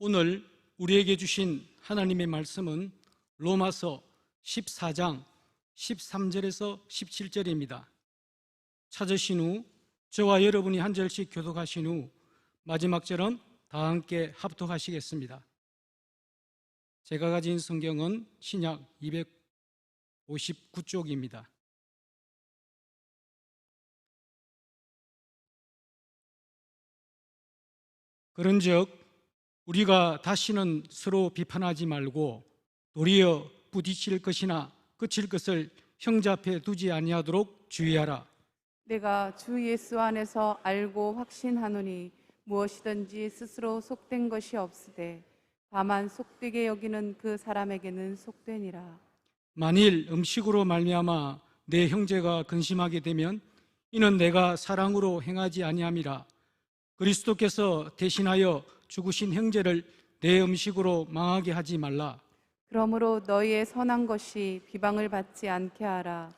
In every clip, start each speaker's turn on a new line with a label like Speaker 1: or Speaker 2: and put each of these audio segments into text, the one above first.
Speaker 1: 오늘 우리에게 주신 하나님의 말씀은 로마서 14장 13절에서 17절입니다. 찾으신 후 저와 여러분이 한 절씩 교독하신 후 마지막 절은 다 함께 합독하시겠습니다. 제가 가진 성경은 신약 259쪽입니다. 그런즉 우리가 다시는 서로 비판하지 말고 도리어 부딪힐 것이나 그칠 것을 형제 앞에 두지 아니하도록 주의하라.
Speaker 2: 내가 주 예수 안에서 알고 확신하노니 무엇이든지 스스로 속된 것이 없으되 다만 속되게 여기는 그 사람에게는 속되니라.
Speaker 1: 만일 음식으로 말미암아 내 형제가 근심하게 되면 이는 내가 사랑으로 행하지 아니함이라. 그리스도께서 대신하여 죽으신 형제를 내 음식으로 망하게 하지 말라.
Speaker 2: 그러므로 너희의 선한 것이 비방을 받지 않게 하라.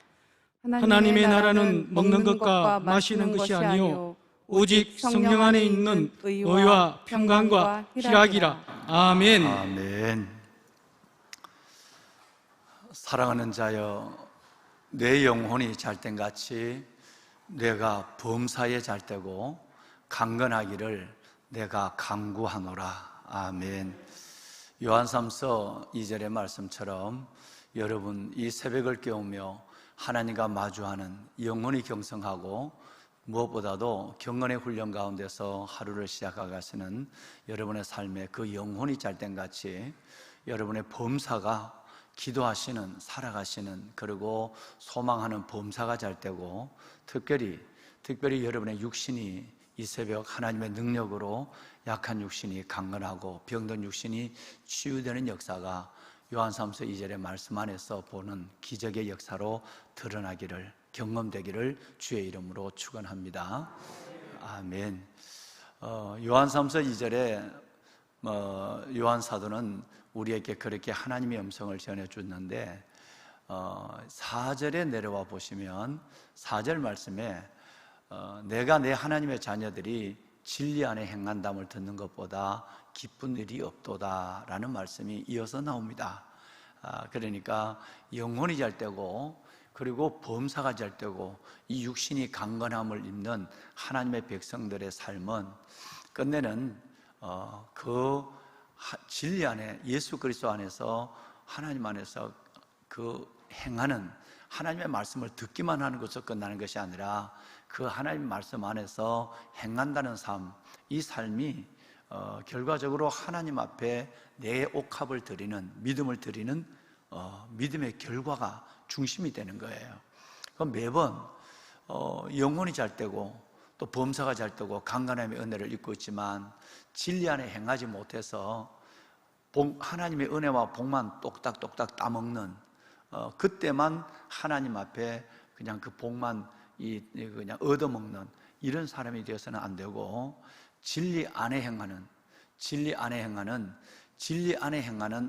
Speaker 1: 하나님의 나라는 먹는 것과 마시는 것이 아니요 오직 성령 안에 있는 의와 평강과 희락이라. 아멘.
Speaker 3: 아멘. 사랑하는 자여, 내 영혼이 잘된 같이 내가 범사에 잘되고 강건하기를 내가 간구하노라. 아멘. 요한3서 2절의 말씀처럼 여러분 이 새벽을 깨우며 하나님과 마주하는 영혼이 경성하고 무엇보다도 경건의 훈련 가운데서 하루를 시작하시는 여러분의 삶에 그 영혼이 잘된 같이 여러분의 범사가 기도하시는, 살아가시는, 그리고 소망하는 범사가 잘되고 특별히 여러분의 육신이 이 새벽 하나님의 능력으로 약한 육신이 강건하고 병든 육신이 치유되는 역사가 요한3서 2절의 말씀 안에서 보는 기적의 역사로 드러나기를, 경험되기를 주의 이름으로 축원합니다. 아멘. 요한3서 2절에 요한 사도는 우리에게 그렇게 하나님의 음성을 전해주는데 4절에 내려와 보시면 4절 말씀에 내가 내 하나님의 자녀들이 진리 안에 행한담을 듣는 것보다 기쁜 일이 없도다 라는 말씀이 이어서 나옵니다. 그러니까 영혼이 잘되고 그리고 범사가 잘되고 이 육신이 강건함을 입는 하나님의 백성들의 삶은 끝내는 그 진리 안에, 예수 그리스도 안에서, 하나님 안에서 그 행하는 하나님의 말씀을 듣기만 하는 것으로 끝나는 것이 아니라 그 하나님 말씀 안에서 행한다는 삶, 이 삶이 결과적으로 하나님 앞에 내 옥합을 드리는, 믿음을 드리는 믿음의 결과가 중심이 되는 거예요. 그럼 매번 영혼이 잘되고 또 범사가 잘되고 강건함의 은혜를 입고 있지만 진리 안에 행하지 못해서 하나님의 은혜와 복만 똑딱똑딱 따먹는 그때만 하나님 앞에 그냥 그 복만 그냥 얻어먹는 이런 사람이 되어서는 안 되고 진리 안에 행하는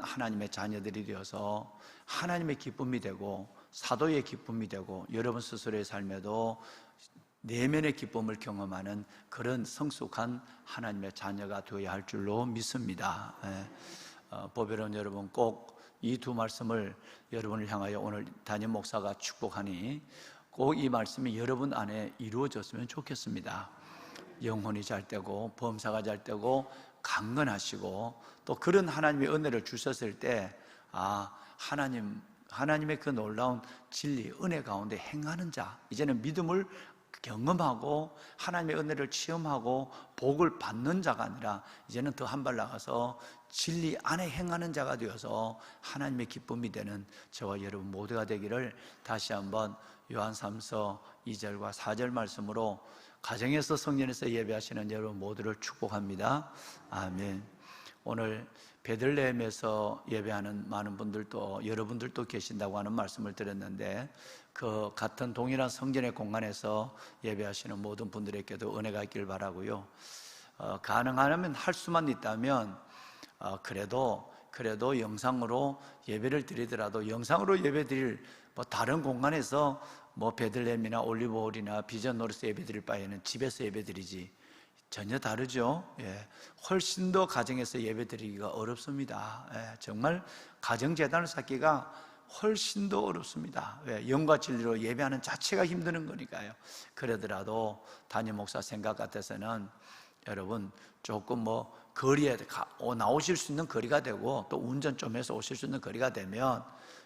Speaker 3: 하나님의 자녀들이 되어서 하나님의 기쁨이 되고 사도의 기쁨이 되고 여러분 스스로의 삶에도 내면의 기쁨을 경험하는 그런 성숙한 하나님의 자녀가 되어야 할 줄로 믿습니다. 보배로운 여러분, 꼭 이 두 말씀을 여러분을 향하여 오늘 담임 목사가 축복하니 꼭 이 말씀이 여러분 안에 이루어졌으면 좋겠습니다. 영혼이 잘되고 범사가 잘되고 강건하시고 또 그런 하나님의 은혜를 주셨을 때 하나님의 그 놀라운 진리, 은혜 가운데 행하는 자, 이제는 믿음을 경험하고 하나님의 은혜를 체험하고 복을 받는 자가 아니라 이제는 더 한 발 나가서 진리 안에 행하는 자가 되어서 하나님의 기쁨이 되는 저와 여러분 모두가 되기를 다시 한번 요한3서 2절과 4절 말씀으로 가정에서 성전에서 예배하시는 여러분 모두를 축복합니다. 아멘. 오늘 베들레헴에서 예배하는 많은 분들도 여러분들도 계신다고 하는 말씀을 드렸는데 그 같은 동일한 성전의 공간에서 예배하시는 모든 분들에게도 은혜가 있길 바라고요. 가능하면 할 수만 있다면 그래도 영상으로 예배를 드리더라도 영상으로 예배 드릴 다른 공간에서 베들레헴이나 올리브홀이나 비전 노르스 예배 드릴 바에는 집에서 예배 드리지 전혀 다르죠. 훨씬 더 가정에서 예배드리기가 어렵습니다. 정말 가정재단을 쌓기가 훨씬 더 어렵습니다. 영과 진리로 예배하는 자체가 힘드는 거니까요. 그러더라도 담임 목사 생각 같아서는 여러분 조금 거리에 나오실 수 있는 거리가 되고, 또 운전 좀 해서 오실 수 있는 거리가 되면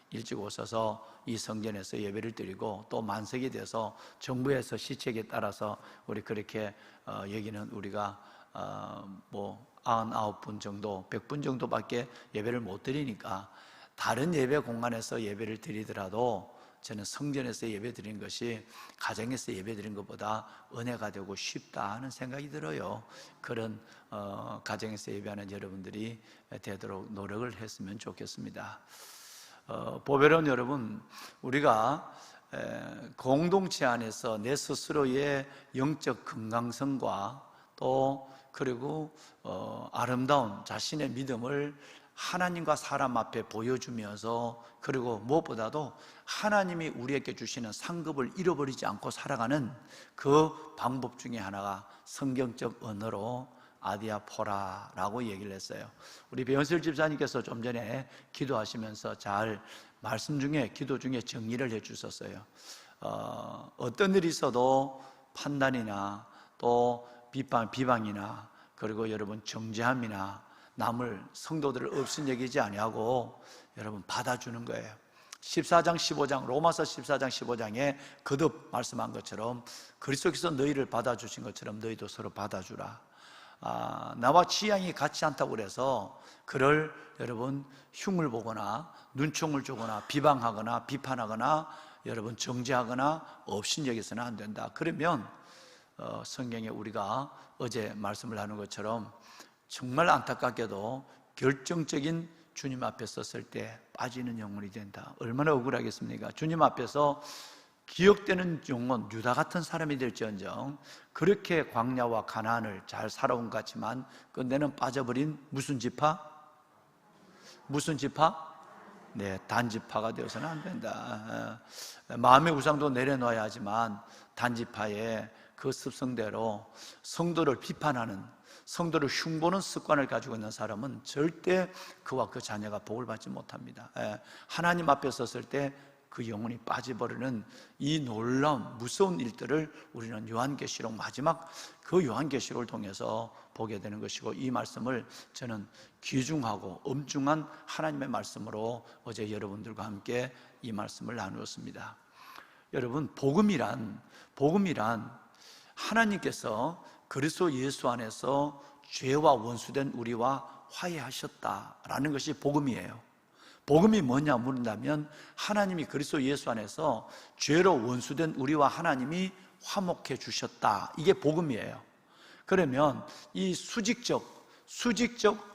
Speaker 3: 일찍 오셔서 이 성전에서 예배를 드리고, 또 만석이 돼서 정부에서 시책에 따라서 우리 그렇게 여기는 우리가 99분 정도, 100분 정도밖에 예배를 못 드리니까 다른 예배 공간에서 예배를 드리더라도 저는 성전에서 예배 드리는 것이 가정에서 예배 드리는 것보다 은혜가 되고 쉽다 하는 생각이 들어요. 그런 가정에서 예배하는 여러분들이 되도록 노력을 했으면 좋겠습니다. 보배로운 여러분, 우리가 공동체 안에서 내 스스로의 영적 건강성과 또 그리고 아름다운 자신의 믿음을 하나님과 사람 앞에 보여주면서, 그리고 무엇보다도 하나님이 우리에게 주시는 상급을 잃어버리지 않고 살아가는 그 방법 중에 하나가 성경적 언어로 아디아포라라고 얘기를 했어요. 우리 배현슬 집사님께서 좀 전에 기도하시면서 잘 말씀 중에, 기도 중에 정리를 해 주셨어요. 어떤 일이 있어도 판단이나 또 비방이나, 그리고 여러분 정죄함이나 남을, 성도들을 없인 여기지 아니하고 여러분 받아주는 거예요. 14장 15장 로마서 14장 15장에 거듭 말씀한 것처럼 그리스도께서 너희를 받아주신 것처럼 너희도 서로 받아주라. 나와 취향이 같지 않다고 그래서 그를 여러분 흉을 보거나 눈총을 주거나 비방하거나 비판하거나 여러분 정죄하거나 없인 여기서는 안 된다. 그러면 성경에 우리가 어제 말씀을 하는 것처럼 정말 안타깝게도 결정적인 주님 앞에 섰을 때 빠지는 영혼이 된다. 얼마나 억울하겠습니까? 주님 앞에서 기억되는 영혼, 유다 같은 사람이 될지언정 그렇게 광야와 가나안을 잘 살아온 것 같지만 끝내는 빠져버린 무슨 지파? 무슨 지파? 네, 단지파가 되어서는 안 된다. 마음의 우상도 내려놓아야 하지만 단지파의 그 습성대로 성도를 비판하는, 성도를 흉보는 습관을 가지고 있는 사람은 절대 그와 그 자녀가 복을 받지 못합니다. 하나님 앞에 섰을 때 그 영혼이 빠져버리는 이 놀라운 무서운 일들을 우리는 요한계시록 마지막 그 요한계시록을 통해서 보게 되는 것이고, 이 말씀을 저는 귀중하고 엄중한 하나님의 말씀으로 어제 여러분들과 함께 이 말씀을 나누었습니다. 여러분, 복음이란 하나님께서 그리스도 예수 안에서 죄와 원수된 우리와 화해하셨다라는 것이 복음이에요. 복음이 뭐냐 물은다면 하나님이 그리스도 예수 안에서 죄로 원수된 우리와 하나님이 화목해 주셨다. 이게 복음이에요. 그러면 이 수직적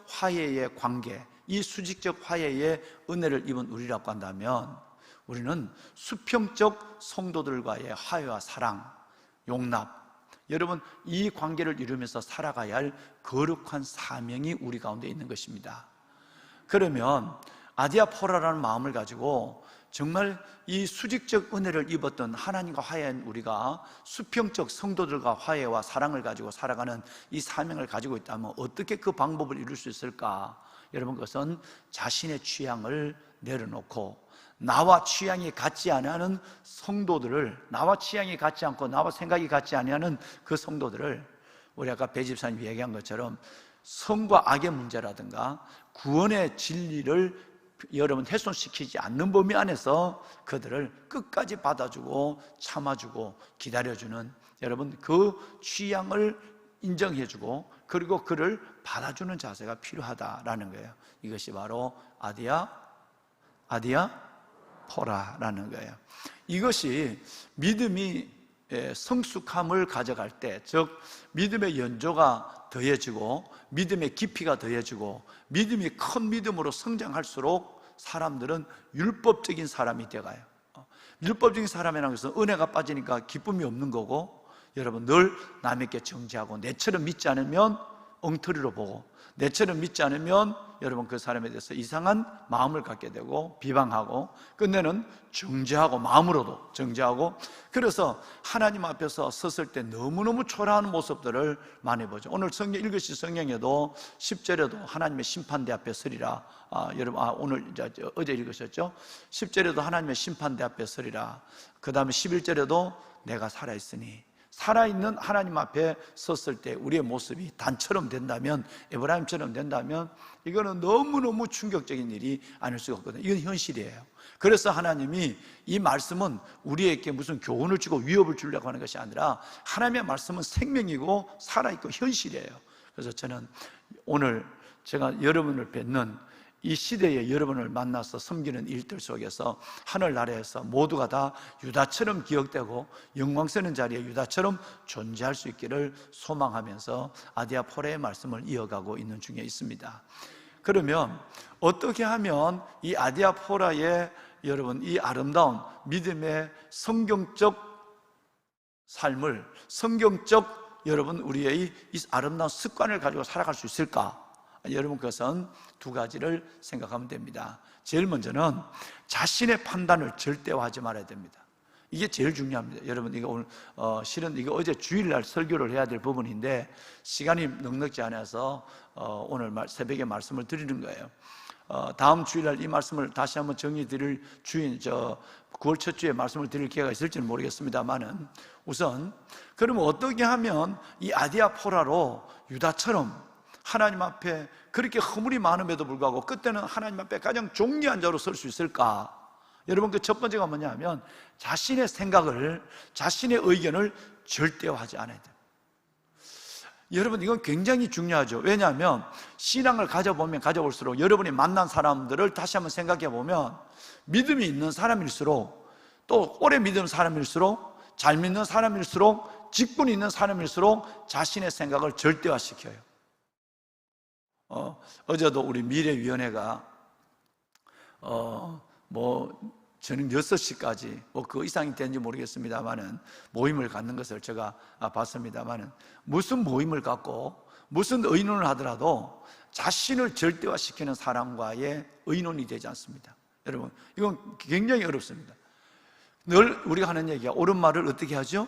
Speaker 3: 화해의 관계, 이 수직적 화해의 은혜를 입은 우리라고 한다면 우리는 수평적 성도들과의 화해와 사랑, 용납, 여러분 이 관계를 이루면서 살아가야 할 거룩한 사명이 우리 가운데 있는 것입니다. 그러면 아디아포라라는 마음을 가지고 정말 이 수직적 은혜를 입었던 하나님과 화해한 우리가 수평적 성도들과 화해와 사랑을 가지고 살아가는 이 사명을 가지고 있다면 어떻게 그 방법을 이룰 수 있을까? 여러분, 그것은 자신의 취향을 내려놓고 나와 취향이 같지 않은 성도들을, 나와 취향이 같지 않고 나와 생각이 같지 않은 그 성도들을, 우리 아까 배 집사님이 얘기한 것처럼 선과 악의 문제라든가 구원의 진리를 여러분 훼손시키지 않는 범위 안에서 그들을 끝까지 받아주고 참아주고 기다려주는, 여러분 그 취향을 인정해주고 그리고 그를 받아주는 자세가 필요하다라는 거예요. 이것이 바로 아디아포라라는 거예요. 이것이 믿음이 성숙함을 가져갈 때, 즉 믿음의 연조가 더해지고 믿음의 깊이가 더해지고 믿음이 큰 믿음으로 성장할수록 사람들은 율법적인 사람이 돼가요. 율법적인 사람이라는 것은 은혜가 빠지니까 기쁨이 없는 거고, 여러분 늘 남에게 정죄하고 내처럼 믿지 않으면 엉터리로 보고 내처럼 믿지 않으면 여러분 그 사람에 대해서 이상한 마음을 갖게 되고 비방하고 끝내는 정죄하고 마음으로도 정죄하고 그래서 하나님 앞에서 섰을 때 너무너무 초라한 모습들을 많이 보죠. 오늘 성경 읽으신 성경에도 10절에도 하나님의 심판대 앞에 서리라. 여러분 오늘 어제 읽으셨죠? 10절에도 하나님의 심판대 앞에 서리라. 그 다음에 11절에도 내가 살아있으니 살아있는 하나님 앞에 섰을 때 우리의 모습이 단처럼 된다면 에브라임처럼 된다면 이거는 너무너무 충격적인 일이 아닐 수가 없거든요. 이건 현실이에요. 그래서 하나님이 이 말씀은 우리에게 무슨 교훈을 주고 위협을 주려고 하는 것이 아니라 하나님의 말씀은 생명이고 살아있고 현실이에요. 그래서 저는 오늘 제가 여러분을 뵙는 이 시대에 여러분을 만나서 섬기는 일들 속에서 하늘나라에서 모두가 다 유다처럼 기억되고 영광스러운 자리에 유다처럼 존재할 수 있기를 소망하면서 아디아포라의 말씀을 이어가고 있는 중에 있습니다. 그러면 어떻게 하면 이 아디아포라의 여러분 이 아름다운 믿음의 성경적 삶을 성경적 여러분 우리의 이 아름다운 습관을 가지고 살아갈 수 있을까? 여러분 그것은 두 가지를 생각하면 됩니다. 제일 먼저는 자신의 판단을 절대화하지 말아야 됩니다. 이게 제일 중요합니다. 여러분 이거 오늘 실은 이거 어제 주일날 설교를 해야 될 부분인데 시간이 넉넉지 않아서 오늘 새벽에 말씀을 드리는 거예요. 다음 주일날 이 말씀을 다시 한번 정리 드릴 9월 첫 주에 말씀을 드릴 기회가 있을지는 모르겠습니다만은 우선 그러면 어떻게 하면 이 아디아포라로 유다처럼 하나님 앞에 그렇게 허물이 많음에도 불구하고 그때는 하나님 앞에 가장 존귀한 자로 설 수 있을까? 여러분 그 첫 번째가 뭐냐면 자신의 생각을 자신의 의견을 절대화하지 않아야 돼요. 여러분 이건 굉장히 중요하죠. 왜냐하면 신앙을 가져보면 가져볼수록 여러분이 만난 사람들을 다시 한번 생각해 보면 믿음이 있는 사람일수록 또 오래 믿는 사람일수록 잘 믿는 사람일수록 직분이 있는 사람일수록 자신의 생각을 절대화시켜요. 어제도 우리 미래위원회가 저는 6시까지 그 이상이 되는지 모르겠습니다만은 모임을 갖는 것을 제가 봤습니다만은 무슨 모임을 갖고 무슨 의논을 하더라도 자신을 절대화시키는 사람과의 의논이 되지 않습니다. 여러분 이건 굉장히 어렵습니다. 늘 우리가 하는 얘기가 옳은 말을 어떻게 하죠?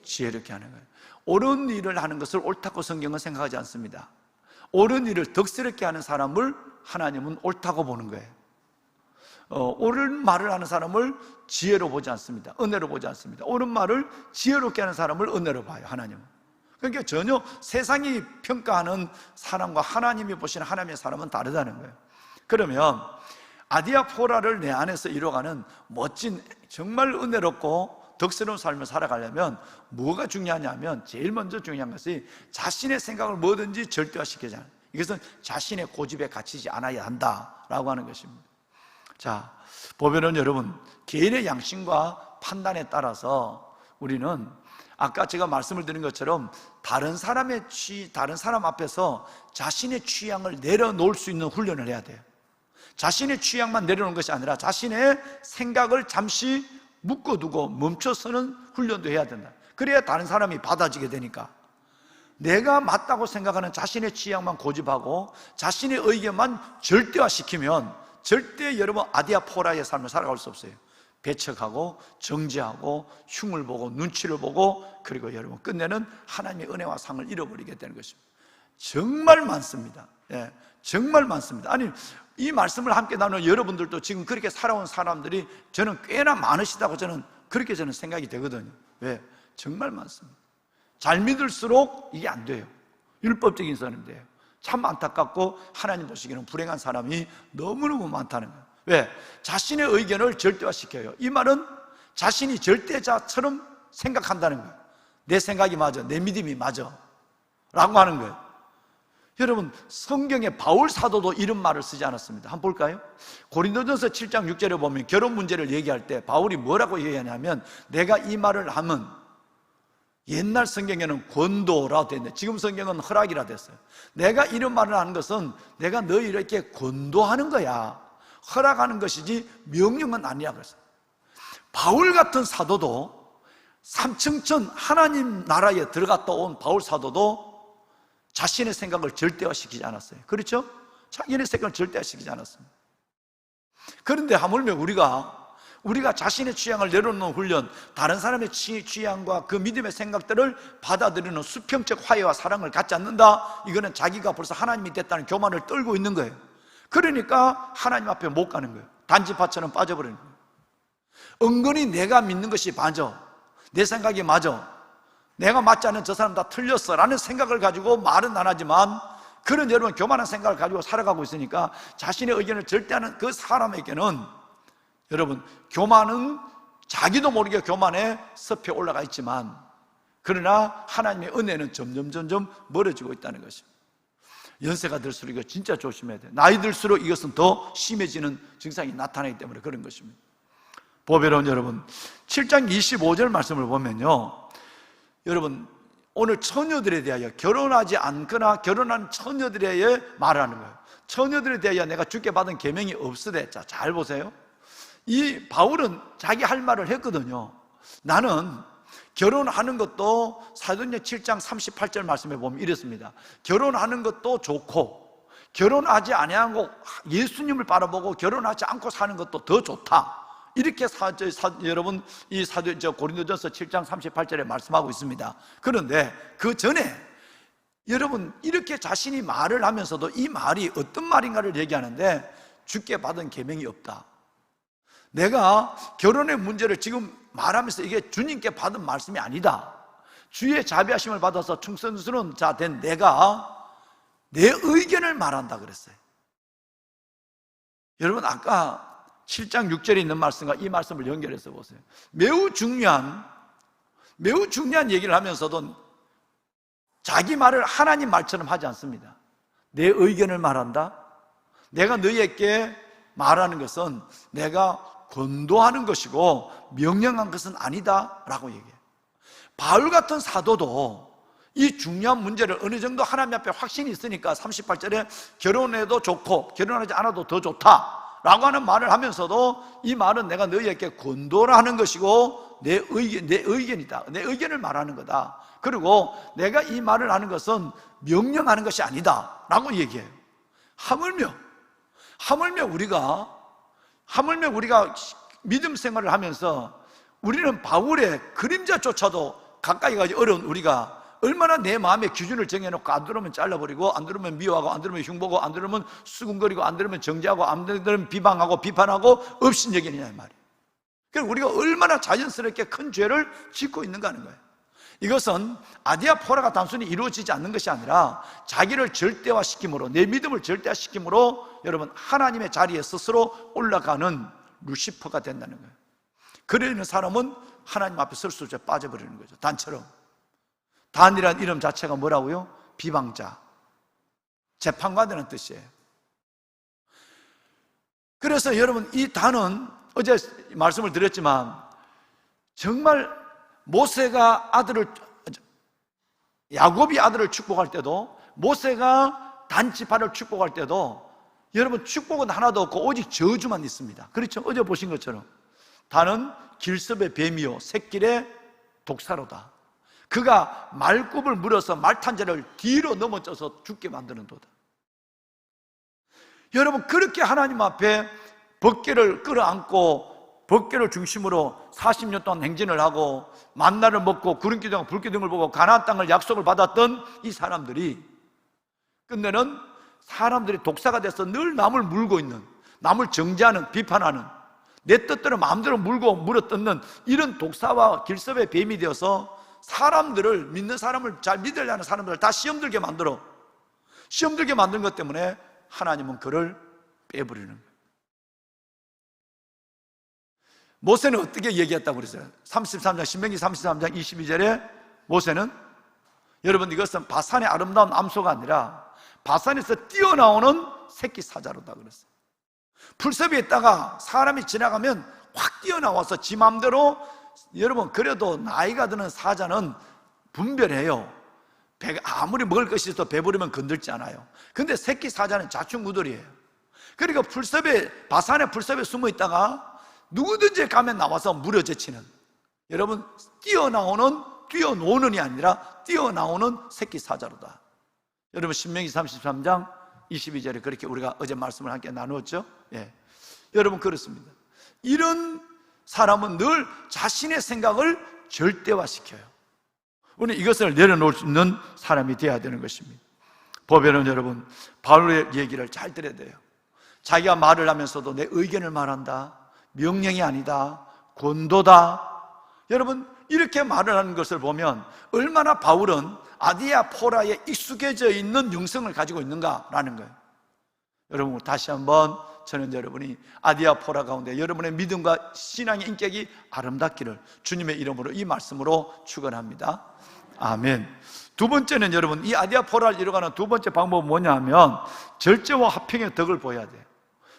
Speaker 3: 지혜롭게 하는 거예요. 옳은 일을 하는 것을 옳다고 성경은 생각하지 않습니다. 옳은 일을 덕스럽게 하는 사람을 하나님은 옳다고 보는 거예요. 옳은 말을 하는 사람을 지혜로 보지 않습니다. 은혜로 보지 않습니다. 옳은 말을 지혜롭게 하는 사람을 은혜로 봐요, 하나님은. 그러니까 전혀 세상이 평가하는 사람과 하나님이 보시는 하나님의 사람은 다르다는 거예요. 그러면 아디아포라를 내 안에서 이뤄가는 멋진 정말 은혜롭고 덕스러운 삶을 살아가려면 뭐가 중요하냐면 제일 먼저 중요한 것이 자신의 생각을 뭐든지 절대화시키지 않아요. 이것은 자신의 고집에 갇히지 않아야 한다라고 하는 것입니다. 자, 보면은 여러분 개인의 양심과 판단에 따라서 우리는 아까 제가 말씀을 드린 것처럼 다른 사람 앞에서 자신의 취향을 내려놓을 수 있는 훈련을 해야 돼요. 자신의 취향만 내려놓는 것이 아니라 자신의 생각을 잠시 묶어두고 멈춰서는 훈련도 해야 된다. 그래야 다른 사람이 받아지게 되니까. 내가 맞다고 생각하는 자신의 취향만 고집하고 자신의 의견만 절대화시키면 절대 여러분 아디아포라의 삶을 살아갈 수 없어요. 배척하고 정죄하고 흉을 보고 눈치를 보고 그리고 여러분 끝내는 하나님의 은혜와 상을 잃어버리게 되는 것입니다. 정말 많습니다. 예, 정말 많습니다. 아니 이 말씀을 함께 나누는 여러분들도 지금 그렇게 살아온 사람들이 저는 꽤나 많으시다고 저는 그렇게 생각이 되거든요. 왜? 정말 많습니다. 잘 믿을수록 이게 안 돼요. 율법적인 사람인데요. 참 안타깝고 하나님 보시기에는 불행한 사람이 너무너무 많다는 거예요. 왜? 자신의 의견을 절대화시켜요. 이 말은 자신이 절대자처럼 생각한다는 거예요. 내 생각이 맞아, 내 믿음이 맞아 라고 하는 거예요. 여러분 성경에 바울 사도도 이런 말을 쓰지 않았습니다. 한번 볼까요? 고린도전서 7장 6절에 보면 결혼 문제를 얘기할 때 바울이 뭐라고 얘기하냐면 내가 이 말을 하면 옛날 성경에는 권도라고 되어 있는데 지금 성경은 허락이라 됐어요. 내가 이런 말을 하는 것은 내가 너희를 이렇게 권도하는 거야. 허락하는 것이지 명령은 아니야. 그래서 바울 같은 사도도 삼층천 하나님 나라에 들어갔다 온 바울 사도도 자신의 생각을 절대화시키지 않았어요. 그렇죠? 자기네 생각을 절대시키지 않았습니다. 그런데 하물며 우리가 자신의 취향을 내려놓는 훈련, 다른 사람의 취향과 그 믿음의 생각들을 받아들이는 수평적 화해와 사랑을 갖지 않는다, 이거는 자기가 벌써 하나님이 됐다는 교만을 떨고 있는 거예요. 그러니까 하나님 앞에 못 가는 거예요. 단지파처럼 빠져버리는 거예요. 은근히 내가 믿는 것이 맞아, 내 생각이 맞아, 내가 맞지 않은 저 사람 다 틀렸어 라는 생각을 가지고 말은 안 하지만, 그런 여러분 교만한 생각을 가지고 살아가고 있으니까 자신의 의견을 절대하는 그 사람에게는, 여러분, 교만은 자기도 모르게 교만의 섭에 올라가 있지만, 그러나 하나님의 은혜는 점점 멀어지고 있다는 것입니다. 연세가 들수록 이거 진짜 조심해야 돼요. 나이 들수록 이것은 더 심해지는 증상이 나타나기 때문에 그런 것입니다. 보배로운 여러분, 7장 25절 말씀을 보면요, 여러분, 오늘 처녀들에 대하여, 결혼하지 않거나 결혼한 처녀들에 대하여 말하는 거예요. 처녀들에 대하여 내가 주께 받은 계명이 없으되. 자, 잘 보세요. 이 바울은 자기 할 말을 했거든요. 나는 결혼하는 것도, 사도행전 7장 38절 말씀에 보면 이랬습니다. 결혼하는 것도 좋고, 결혼하지 아니하고 예수님을 바라보고 결혼하지 않고 사는 것도 더 좋다, 이렇게 여러분 이 고린도전서 7장 38절에 말씀하고 있습니다. 그런데 그 전에 여러분 이렇게 자신이 말을 하면서도 이 말이 어떤 말인가를 얘기하는데, 주께 받은 계명이 없다. 내가 결혼의 문제를 지금 말하면서 이게 주님께 받은 말씀이 아니다. 주의 자비하심을 받아서 충성스러운 자 된 내가 내 의견을 말한다 그랬어요. 여러분, 아까 7장 6절에 있는 말씀과 이 말씀을 연결해서 보세요. 매우 중요한 얘기를 하면서도 자기 말을 하나님 말처럼 하지 않습니다. 내 의견을 말한다. 내가 너희에게 말하는 것은 내가 권도하는 것이고 명령한 것은 아니다 라고 얘기해요. 바울 같은 사도도 이 중요한 문제를 어느 정도 하나님 앞에 확신이 있으니까 38절에 결혼해도 좋고 결혼하지 않아도 더 좋다 라고 하는 말을 하면서도, 이 말은 내가 너희에게 권도를 하는 것이고 내 의견이다, 내 의견을 말하는 거다, 그리고 내가 이 말을 하는 것은 명령하는 것이 아니다 라고 얘기해요. 하물며 우리가 믿음 생활을 하면서 우리는 바울의 그림자조차도 가까이 가기 어려운 우리가 얼마나 내 마음의 기준을 정해놓고 안 들으면 잘라버리고, 안 들으면 미워하고, 안 들으면 흉보고, 안 들으면 수군거리고, 안 들으면 정죄하고, 안 들으면 비방하고 비판하고 업신여기느냐 이 말이에요. 그리고 우리가 얼마나 자연스럽게 큰 죄를 짓고 있는가 하는 거예요. 이것은 아디아포라가 단순히 이루어지지 않는 것이 아니라 자기를 절대화시킴으로, 내 믿음을 절대화시킴으로 여러분 하나님의 자리에 스스로 올라가는 루시퍼가 된다는 거예요. 그러는 사람은 하나님 앞에 설 수 없이 빠져버리는 거죠. 단처럼. 단이라는 이름 자체가 뭐라고요? 비방자, 재판관이라는 뜻이에요. 그래서 여러분 이 단은 어제 말씀을 드렸지만, 정말 모세가 야곱이 아들을 축복할 때도, 모세가 단지파를 축복할 때도 여러분 축복은 하나도 없고 오직 저주만 있습니다. 그렇죠? 어제 보신 것처럼 단은 길섭의 뱀이요 샛길의 독사로다. 그가 말굽을 물어서 말탄자를 뒤로 넘어져서 죽게 만드는도다. 여러분, 그렇게 하나님 앞에 법궤를 끌어안고 법궤를 중심으로 40년 동안 행진을 하고 만나를 먹고 구름기둥과 불기둥을 보고 가나안 땅을 약속을 받았던 이 사람들이 끝내는 사람들이 독사가 돼서 늘 남을 물고 있는, 남을 정죄하는, 비판하는, 내 뜻대로 마음대로 물고 물어뜯는 이런 독사와 길섭의 뱀이 되어서 사람들을, 믿는 사람을 잘 믿으려는 사람들을 다 시험 들게 만든 것 때문에 하나님은 그를 빼버리는 거예요. 모세는 어떻게 얘기했다고 그랬어요? 33장, 신명기 33장 22절에 모세는, 여러분 이것은 바산의 아름다운 암소가 아니라 바산에서 뛰어나오는 새끼 사자로다 그랬어요. 풀섭에 있다가 사람이 지나가면 확 뛰어나와서 지 맘대로, 여러분 그래도 나이가 드는 사자는 분별해요. 배가 아무리 먹을 것이 있어도 배부르면 건들지 않아요. 근데 새끼 사자는 자충우돌이에요. 그러니까 바산의 풀섭에 숨어 있다가 누구든지 가면 나와서 물어제치는, 여러분 뛰어노는이 아니라 뛰어나오는 새끼 사자로다. 여러분 신명기 33장 22절에 그렇게 우리가 어제 말씀을 함께 나누었죠. 예. 여러분 그렇습니다. 이런 사람은 늘 자신의 생각을 절대화시켜요. 우리는 이것을 내려놓을 수 있는 사람이 되어야 되는 것입니다. 보배는 여러분 바울의 얘기를 잘 들어야 돼요. 자기가 말을 하면서도 내 의견을 말한다, 명령이 아니다, 권도다. 여러분 이렇게 말을 하는 것을 보면 얼마나 바울은 아디아포라에 익숙해져 있는 영성을 가지고 있는가라는 거예요. 여러분 다시 한번 저는 여러분이 아디아포라 가운데 여러분의 믿음과 신앙의 인격이 아름답기를 주님의 이름으로 이 말씀으로 축원합니다. 아멘. 두 번째는 여러분 이 아디아포라를 이뤄가는 두 번째 방법은 뭐냐 하면 절제와 화평의 덕을 보여야 돼요.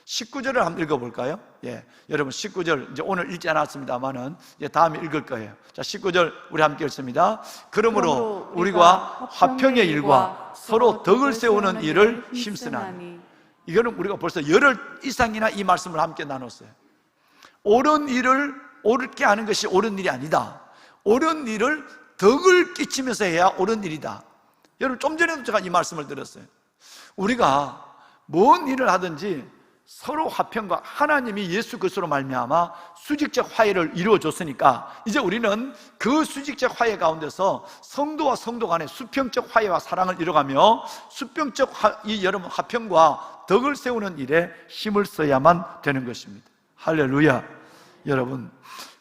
Speaker 3: 19절을 한번 읽어볼까요? 예, 여러분 19절 이제 오늘 읽지 않았습니다만은 이제 다음에 읽을 거예요. 자, 19절 우리 함께 읽습니다. 그러므로 우리가 화평의 일과 서로 덕을 세우는 일을 힘쓰나니. 이거는 우리가 벌써 열흘 이상이나 이 말씀을 함께 나눴어요. 옳은 일을 옳게 하는 것이 옳은 일이 아니다. 옳은 일을 덕을 끼치면서 해야 옳은 일이다. 여러분 좀 전에도 제가 이 말씀을 드렸어요. 우리가 뭔 일을 하든지 서로 화평과 하나님이 예수 그리스도로 말미암아 수직적 화해를 이루어 줬으니까 이제 우리는 그 수직적 화해 가운데서 성도와 성도 간의 수평적 화해와 사랑을 이뤄가며 수평적 여러분 화평과 덕을 세우는 일에 힘을 써야만 되는 것입니다. 할렐루야. 여러분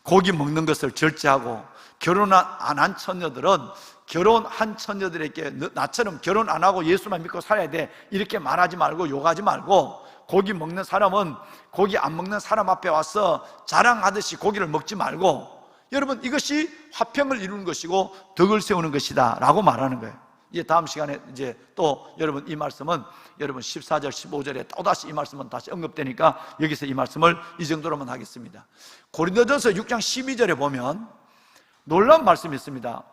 Speaker 3: 고기 먹는 것을 절제하고 결혼 안 한 처녀들은 결혼한 처녀들에게 나처럼 결혼 안 하고 예수만 믿고 살아야 돼 이렇게 말하지 말고 욕하지 말고, 고기 먹는 사람은 고기 안 먹는 사람 앞에 와서 자랑하듯이 고기를 먹지 말고, 여러분 이것이 화평을 이루는 것이고 덕을 세우는 것이다 라고 말하는 거예요. 이제 다음 시간에 이제 또 여러분 이 말씀은 여러분 14절 15절에 또다시 이 말씀은 다시 언급되니까 여기서 이 말씀을 이 정도로만 하겠습니다. 고린도전서 6장 12절에 보면 놀라운 말씀이 있습니다.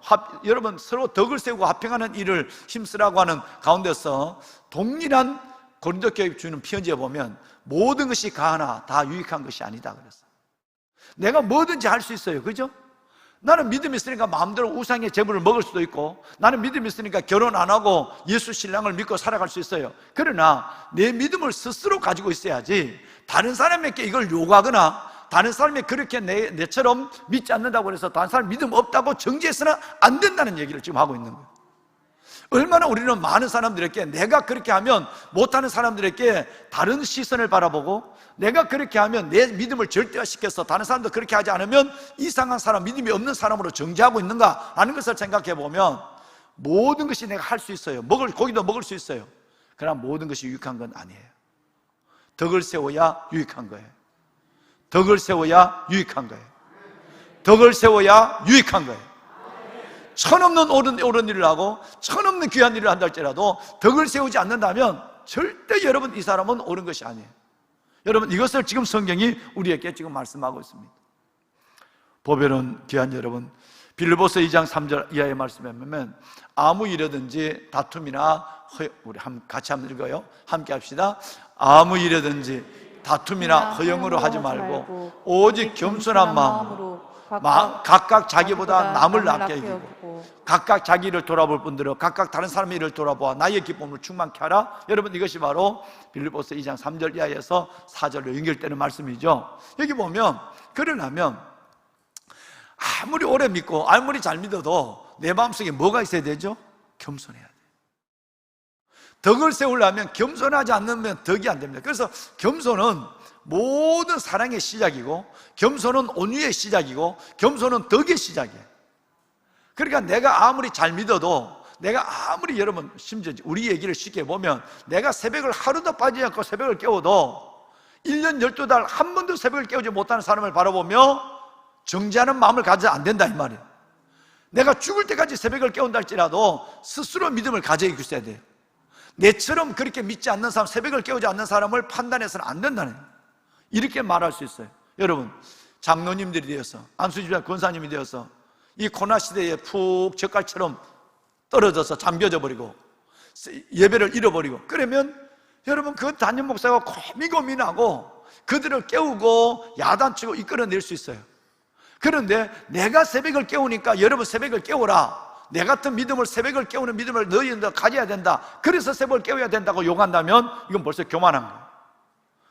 Speaker 3: 여러분 서로 덕을 세우고 화평하는 일을 힘쓰라고 하는 가운데서 동일한 고린도 교회 주는 편지에 보면 모든 것이 가하나 다 유익한 것이 아니다 그랬어요. 내가 뭐든지 할 수 있어요. 그죠? 나는 믿음이 있으니까 마음대로 우상의 재물을 먹을 수도 있고, 나는 믿음이 있으니까 결혼 안 하고 예수 신랑을 믿고 살아갈 수 있어요. 그러나 내 믿음을 스스로 가지고 있어야지 다른 사람에게 이걸 요구하거나 다른 사람이 그렇게 내처럼 믿지 않는다고 해서 다른 사람 믿음 없다고 정죄해서는 안 된다는 얘기를 지금 하고 있는 거예요. 얼마나 우리는 많은 사람들에게 내가 그렇게 하면 못하는 사람들에게 다른 시선을 바라보고, 내가 그렇게 하면 내 믿음을 절대화시켜서 다른 사람도 그렇게 하지 않으면 이상한 사람, 믿음이 없는 사람으로 정죄하고 있는가 하는 것을 생각해 보면 모든 것이 내가 할 수 있어요. 고기도 먹을 수 있어요. 그러나 모든 것이 유익한 건 아니에요. 덕을 세워야 유익한 거예요. 덕을 세워야 유익한 거예요. 덕을 세워야 유익한 거예요. 천없는 옳은 일을 하고 천없는 귀한 일을 한다 할지라도 덕을 세우지 않는다면 절대 여러분 이 사람은 옳은 것이 아니에요. 여러분 이것을 지금 성경이 우리에게 지금 말씀하고 있습니다. 보배는 귀한 여러분, 빌립보서 2장 3절 이하의 말씀에 보면 아무 일이든지 다툼이나 우리 같이 한번 읽어요. 함께 합시다. 아무 일이든지 다툼이나 허영으로 하지 말고 오직 겸손한 마음으로 각각 자기보다 남을 낫게 여기고 각각 자기 일을 돌아볼 뿐더러 각각 다른 사람의 일을 돌아보아 나의 기쁨을 충만케 하라. 여러분 이것이 바로 빌립보서 2장 3절 이하에서 4절로 연결되는 말씀이죠. 여기 보면 그러려면 아무리 오래 믿고 아무리 잘 믿어도 내 마음속에 뭐가 있어야 되죠? 겸손해야 돼요. 덕을 세우려면 겸손하지 않으면 덕이 안 됩니다. 그래서 겸손은 모든 사랑의 시작이고, 겸손은 온유의 시작이고, 겸손은 덕의 시작이에요. 그러니까 내가 아무리 잘 믿어도, 내가 아무리 여러분 심지어 우리 얘기를 쉽게 보면 내가 새벽을 하루도 빠지지 않고 새벽을 깨워도 1년 12달 한 번도 새벽을 깨우지 못하는 사람을 바라보며 정죄하는 마음을 가져야 안 된다 이 말이에요. 내가 죽을 때까지 새벽을 깨운다 할지라도 스스로 믿음을 가지고 있어야 돼요. 내처럼 그렇게 믿지 않는 사람, 새벽을 깨우지 않는 사람을 판단해서는 안 된다는, 이렇게 말할 수 있어요. 여러분 장로님들이 되어서, 안수집사 권사님이 되어서 이 코로나 시대에 푹 젓갈처럼 떨어져서 잠겨져 버리고 예배를 잃어버리고 그러면 여러분 그 담임 목사가 고민하고 그들을 깨우고 야단치고 이끌어낼 수 있어요. 그런데 내가 새벽을 깨우니까 여러분 새벽을 깨우라, 내 같은 믿음을, 새벽을 깨우는 믿음을 너희는 가져야 된다, 그래서 새벽을 깨워야 된다고 욕한다면 이건 벌써 교만한 거예요.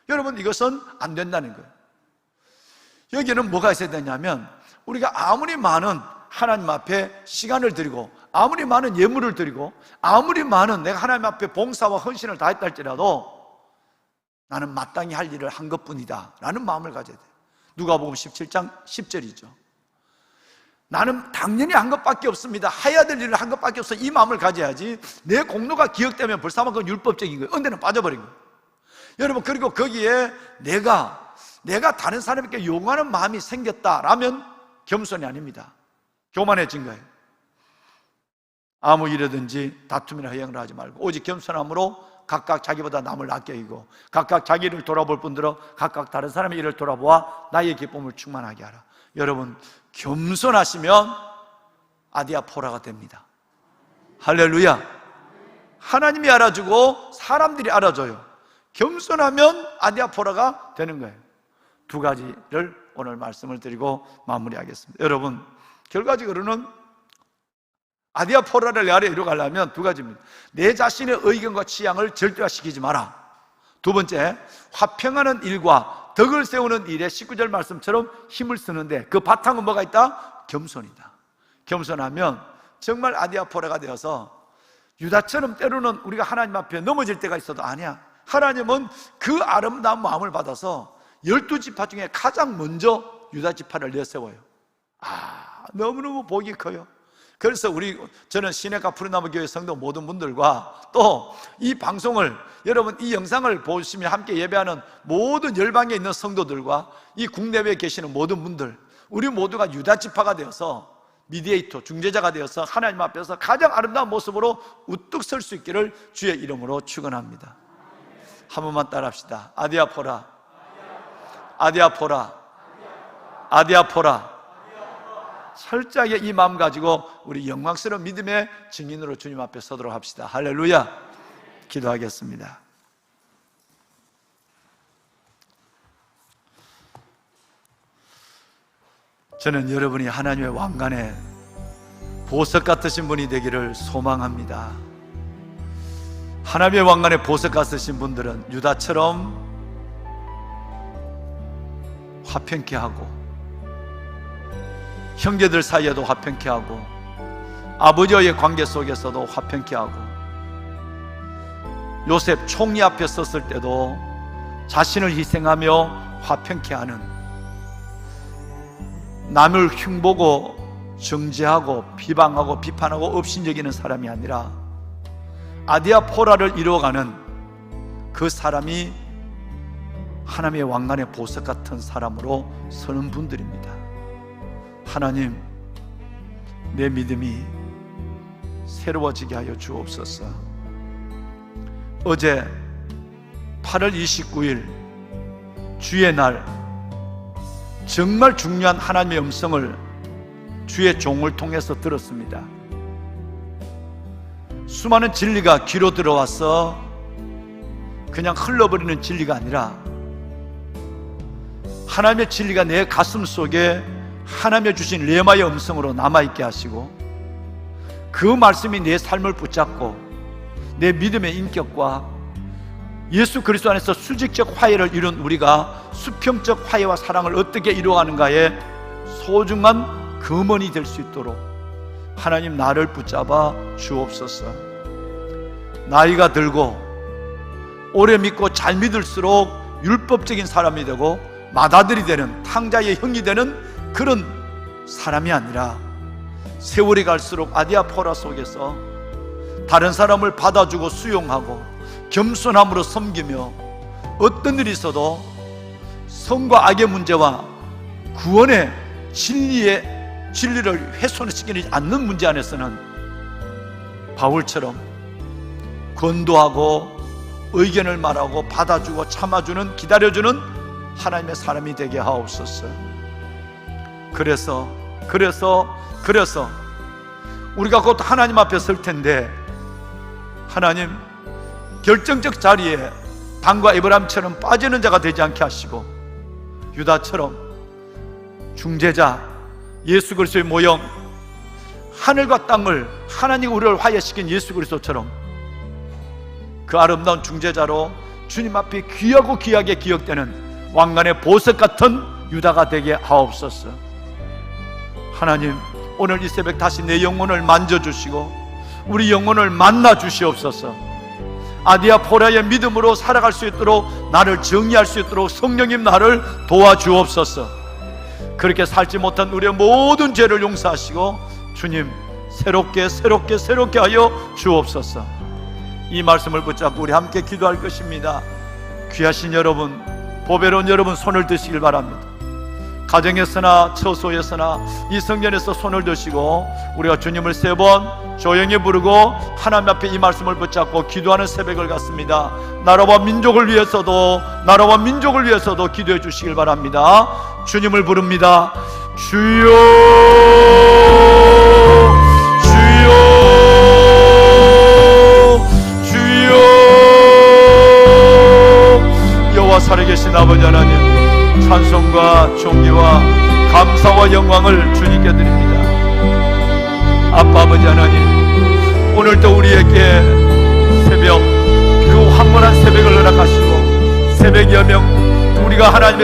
Speaker 3: 여러분, 이것은 안 된다는 거예요. 여기는 뭐가 있어야 되냐면, 우리가 아무리 많은 하나님 앞에 시간을 드리고, 아무리 많은 예물을 드리고, 아무리 많은 내가 하나님 앞에 봉사와 헌신을 다했다 할지라도 나는 마땅히 할 일을 한 것뿐이다 라는 마음을 가져야 돼요. 누가복음 17장 10절이죠. 나는 당연히 한 것밖에 없습니다, 해야 될 일을 한 것밖에 없어, 이 마음을 가져야지 내 공로가 기억되면 벌써 그건 율법적인 거예요. 은혜는 빠져버린 거예요. 여러분, 그리고 거기에 내가 다른 사람에게 요구하는 마음이 생겼다라면 겸손이 아닙니다. 교만해진 거예요. 아무 일이든지 다툼이나 허영을 하지 말고 오직 겸손함으로 각각 자기보다 남을 낮게 여기고, 각각 자기를 돌아볼 뿐더러 각각 다른 사람의 일을 돌아보아 나의 기쁨을 충만하게 하라. 여러분, 겸손하시면 아디아포라가 됩니다. 할렐루야. 하나님이 알아주고 사람들이 알아줘요. 겸손하면 아디아포라가 되는 거예요. 두 가지를 오늘 말씀을 드리고 마무리하겠습니다. 여러분, 결과적으로는 아디아포라를 내 아래 이루어가려면 두 가지입니다. 내 자신의 의견과 취향을 절대화시키지 마라. 두 번째, 화평하는 일과 덕을 세우는 일에 19절 말씀처럼 힘을 쓰는데 그 바탕은 뭐가 있다? 겸손이다. 겸손하면 정말 아디아포라가 되어서 유다처럼 때로는 우리가 하나님 앞에 넘어질 때가 있어도 아니야, 하나님은 그 아름다운 마음을 받아서 12지파 중에 가장 먼저 유다지파를 내세워요. 너무너무 복이 커요. 그래서 저는 시내가 푸른나무 교회 성도 모든 분들과 또 이 방송을, 여러분 이 영상을 보시면 함께 예배하는 모든 열방에 있는 성도들과 이 국내외에 계시는 모든 분들, 우리 모두가 유다지파가 되어서 미디에이터, 중재자가 되어서 하나님 앞에서 가장 아름다운 모습으로 우뚝 설 수 있기를 주의 이름으로 축원합니다. 한 번만 따라합시다. 아디아포라, 아디아포라, 아디아포라. 철저하게 이 마음 가지고 우리 영광스러운 믿음의 증인으로 주님 앞에 서도록 합시다. 할렐루야. 기도하겠습니다. 저는 여러분이 하나님의 왕관에 보석 같으신 분이 되기를 소망합니다. 하나님의 왕관에 보석 같으신 분들은 유다처럼 화평케 하고, 형제들 사이에도 화평케 하고, 아버지와의 관계 속에서도 화평케 하고, 요셉 총리 앞에 섰을 때도 자신을 희생하며 화평케 하는, 남을 흉보고 정죄하고 비방하고 비판하고 업신여기는 사람이 아니라 아디아포라를 이루어가는 그 사람이 하나님의 왕관의 보석 같은 사람으로 서는 분들입니다. 하나님, 내 믿음이 새로워지게 하여 주옵소서. 어제 8월 29일 주의 날, 정말 중요한 하나님의 음성을 주의 종을 통해서 들었습니다. 수많은 진리가 귀로 들어와서 그냥 흘러버리는 진리가 아니라 하나님의 진리가 내 가슴 속에 하나님의 주신 레마의 음성으로 남아있게 하시고, 그 말씀이 내 삶을 붙잡고 내 믿음의 인격과 예수 그리스도 안에서 수직적 화해를 이룬 우리가 수평적 화해와 사랑을 어떻게 이루어가는가에 소중한 금원이 될 수 있도록 하나님 나를 붙잡아 주옵소서. 나이가 들고 오래 믿고 잘 믿을수록 율법적인 사람이 되고 맏아들이 되는, 탕자의 형이 되는 그런 사람이 아니라 세월이 갈수록 아디아포라 속에서 다른 사람을 받아주고 수용하고 겸손함으로 섬기며 어떤 일이 있어도 선과 악의 문제와 구원의 진리를 훼손시키지 않는 문제 안에서는 바울처럼 권도하고 의견을 말하고 받아주고 참아주는, 기다려주는 하나님의 사람이 되게 하옵소서. 그래서 우리가 곧 하나님 앞에 설 텐데, 하나님 결정적 자리에 단과 에브라임처럼 빠지는 자가 되지 않게 하시고, 유다처럼 중재자, 예수 그리스도의 모형, 하늘과 땅을 하나님 우리를 화해시킨 예수 그리스도처럼 그 아름다운 중재자로 주님 앞에 귀하고 귀하게 기억되는 왕관의 보석 같은 유다가 되게 하옵소서. 하나님, 오늘 이 새벽 다시 내 영혼을 만져주시고 우리 영혼을 만나 주시옵소서. 아디아포라의 믿음으로 살아갈 수 있도록, 나를 정리할 수 있도록 성령님 나를 도와주옵소서. 그렇게 살지 못한 우리의 모든 죄를 용서하시고 주님 새롭게 하여 주옵소서. 이 말씀을 붙잡고 우리 함께 기도할 것입니다. 귀하신 여러분, 보배로운 여러분 손을 드시길 바랍니다. 가정에서나 처소에서나 이 성전에서 손을 드시고 우리가 주님을 3번 조용히 부르고 하나님 앞에 이 말씀을 붙잡고 기도하는 새벽을 갖습니다. 나라와 민족을 위해서도 기도해 주시길 바랍니다. 주님을 부릅니다. 주여, 주여, 주여. 여호와 살아계신 아버지 하나님, 찬송과 존귀와 감사와 영광을 주님께 드립니다. 아빠 아버지 하나님, 오늘도 우리에게 새벽, 그 황홀한 새벽을 허락하시고 새벽 여명 우리가 하나님의